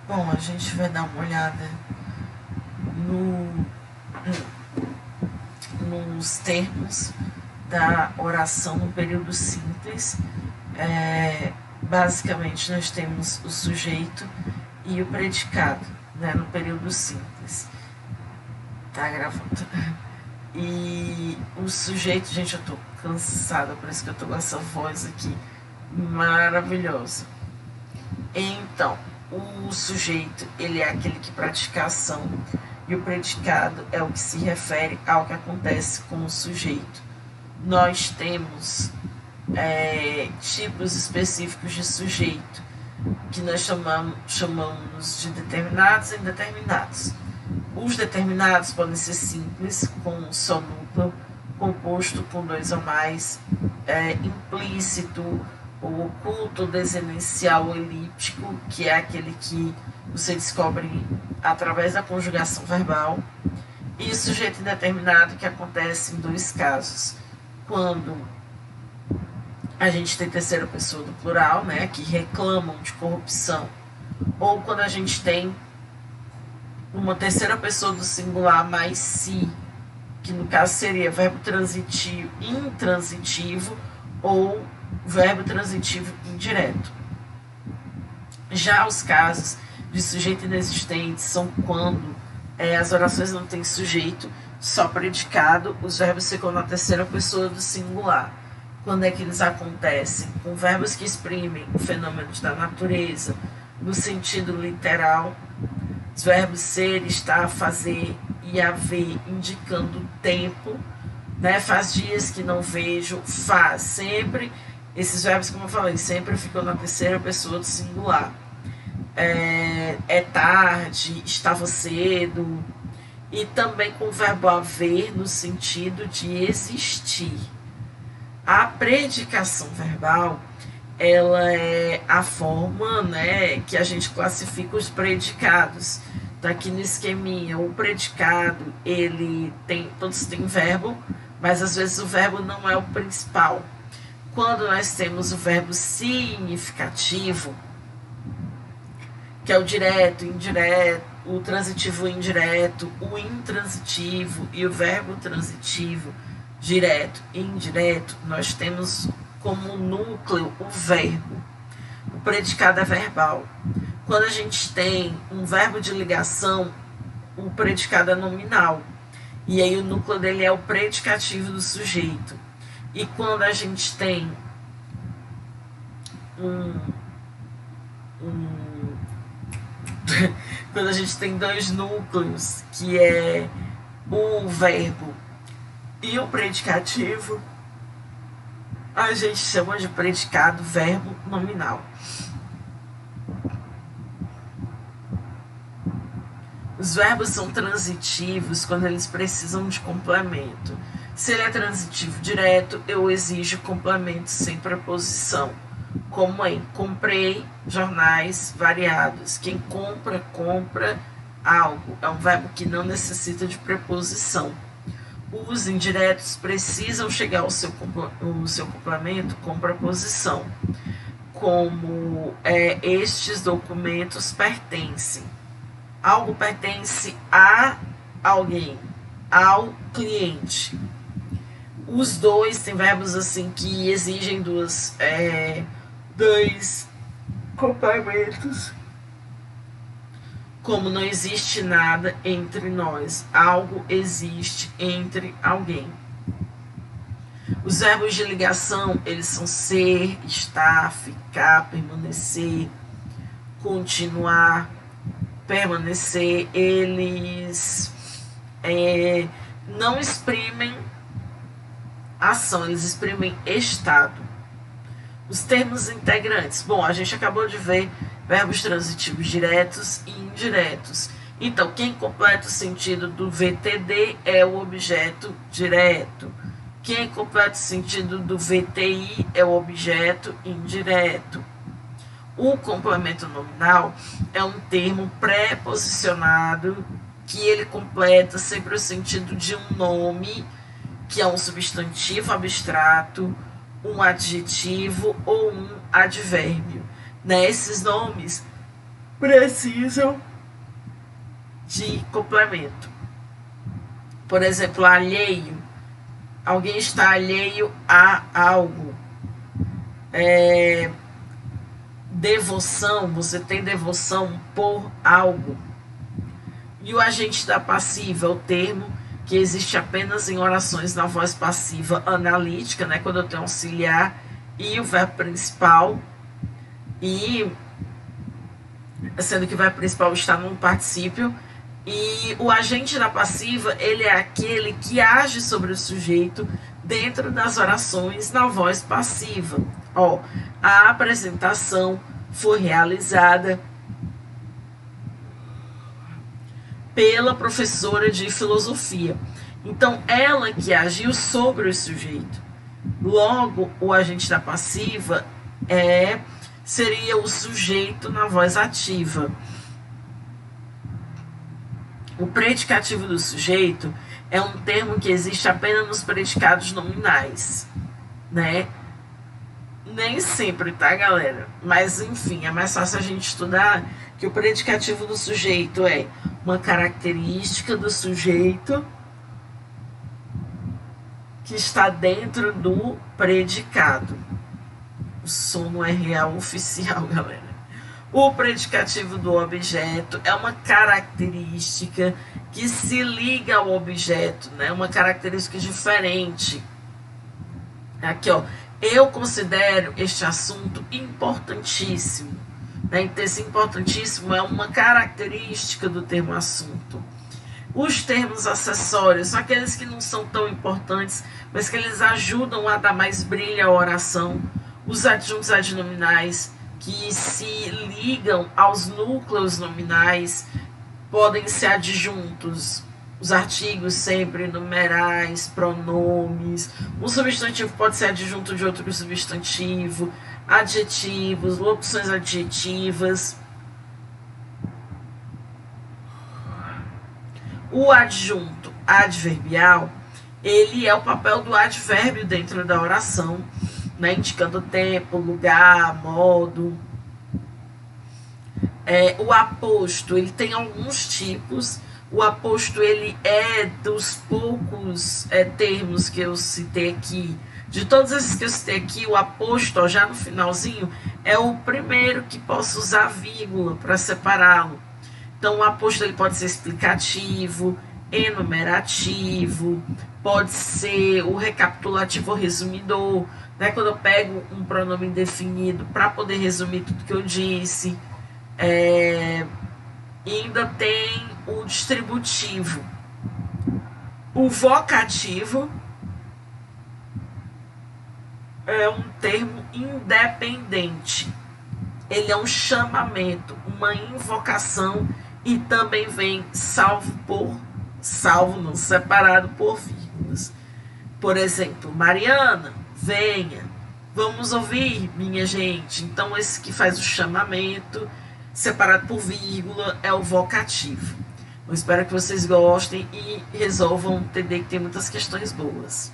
Bom, a gente vai dar uma olhada no, nos termos da oração no período simples. Basicamente, nós temos o sujeito e o predicado, né, no período simples. Tá gravando. E o sujeito, gente, eu tô cansada, por isso que eu tô com essa voz aqui maravilhosa. Então, o sujeito, ele é aquele que pratica a ação, e o predicado é o que se refere ao que acontece com o sujeito. Nós temos tipos específicos de sujeito, que nós chamamos de determinados e indeterminados. Os determinados podem ser simples, com um só núcleo, composto com dois ou mais, implícito, ou oculto, desenencial ou elíptico, que é aquele que você descobre através da conjugação verbal, e o sujeito indeterminado, que acontece em dois casos: quando a gente tem terceira pessoa do plural, né, que reclamam de corrupção, ou quando a gente tem uma terceira pessoa do singular mais si, que no caso seria verbo transitivo, intransitivo, ou verbo transitivo indireto. Já os casos de sujeito inexistente são quando as orações não têm sujeito, só predicado, os verbos ficam na terceira pessoa do singular. Quando é que eles acontecem? Com verbos que exprimem fenômenos da natureza, no sentido literal. Os verbos ser, estar, fazer e haver, indicando tempo, né? Faz dias que não vejo, faz, sempre. Esses verbos, como eu falei, sempre ficam na terceira pessoa do singular. É tarde, estava cedo. E também com o verbo haver, no sentido de existir. A predicação verbal, ela é a forma, né, que a gente classifica os predicados. Tá aqui no esqueminha. O predicado, ele tem, todos têm verbo, mas às vezes o verbo não é o principal. Quando nós temos o verbo significativo, que é o direto, indireto, o transitivo indireto, o intransitivo e o verbo transitivo, direto e indireto, nós temos como núcleo o verbo. O predicado é verbal. Quando a gente tem um verbo de ligação, o predicado é nominal. E aí o núcleo dele é o predicativo do sujeito. E quando a gente tem quando a gente tem dois núcleos, que é o verbo e o predicativo, a gente chama de predicado verbo nominal. Os verbos são transitivos quando eles precisam de complemento. Se ele é transitivo direto, eu exijo complemento sem preposição, como em comprei jornais variados. Quem compra, compra algo. É um verbo que não necessita de preposição. Os indiretos precisam chegar ao seu complemento com preposição, como estes documentos pertencem. Algo pertence a alguém, ao cliente. Os dois têm verbos assim que exigem dois complementos. Como não existe nada entre nós, algo existe entre alguém. Os verbos de ligação, eles são ser, estar, ficar, permanecer, continuar, permanecer. Eles não exprimem ação, eles exprimem estado. Os termos integrantes. Bom, a gente acabou de ver verbos transitivos diretos e indiretos. Então, quem completa o sentido do VTD é o objeto direto. Quem completa o sentido do VTI é o objeto indireto. O complemento nominal é um termo pré-posicionado que ele completa sempre o sentido de um nome, que é um substantivo abstrato, um adjetivo ou um advérbio. Né? Esses nomes precisam de complemento. Por exemplo, alheio. Alguém está alheio a algo. Devoção, você tem devoção por algo. E o agente da passiva é o termo que existe apenas em orações na voz passiva analítica, né? Quando eu tenho auxiliar e o verbo principal, e sendo que o verbo principal está no particípio. E o agente da passiva, ele é aquele que age sobre o sujeito dentro das orações na voz passiva. Ó, a apresentação foi realizada pela professora de filosofia. Então, ela que agiu sobre o sujeito. Logo, o agente da passiva seria o sujeito na voz ativa. O predicativo do sujeito é um termo que existe apenas nos predicados nominais, né? Nem sempre, tá, galera? Mas, enfim, é mais fácil a gente estudar que o predicativo do sujeito é uma característica do sujeito que está dentro do predicado. O som não é real oficial, galera. O predicativo do objeto é uma característica que se liga ao objeto, né? Uma característica diferente. Aqui, ó. Eu considero este assunto importantíssimo. Né? Então, esse importantíssimo é uma característica do termo assunto. Os termos acessórios são aqueles que não são tão importantes, mas que eles ajudam a dar mais brilho à oração. Os adjuntos adnominais, que se ligam aos núcleos nominais, podem ser adjuntos. Os artigos sempre numerais, pronomes. Um substantivo pode ser adjunto de outro substantivo, adjetivos, locuções adjetivas. O adjunto adverbial, ele é o papel do advérbio dentro da oração, né, indicando tempo, lugar, modo. O aposto, ele tem alguns tipos. O aposto, ele é dos poucos termos que eu citei aqui. De todos esses que eu citei aqui, o aposto, ó, já no finalzinho, é o primeiro que posso usar vírgula para separá-lo. Então, o aposto ele pode ser explicativo, enumerativo, pode ser o recapitulativo ou resumidor, né? Quando eu pego um pronome indefinido para poder resumir tudo que eu disse. Ainda tem o distributivo. O vocativo é um termo independente. Ele é um chamamento, uma invocação, e também vem separado por vírgulas. Por exemplo, Mariana, venha, vamos ouvir, minha gente. Então, esse que faz o chamamento, separado por vírgula, é o vocativo. Eu espero que vocês gostem e resolvam entender que tem muitas questões boas.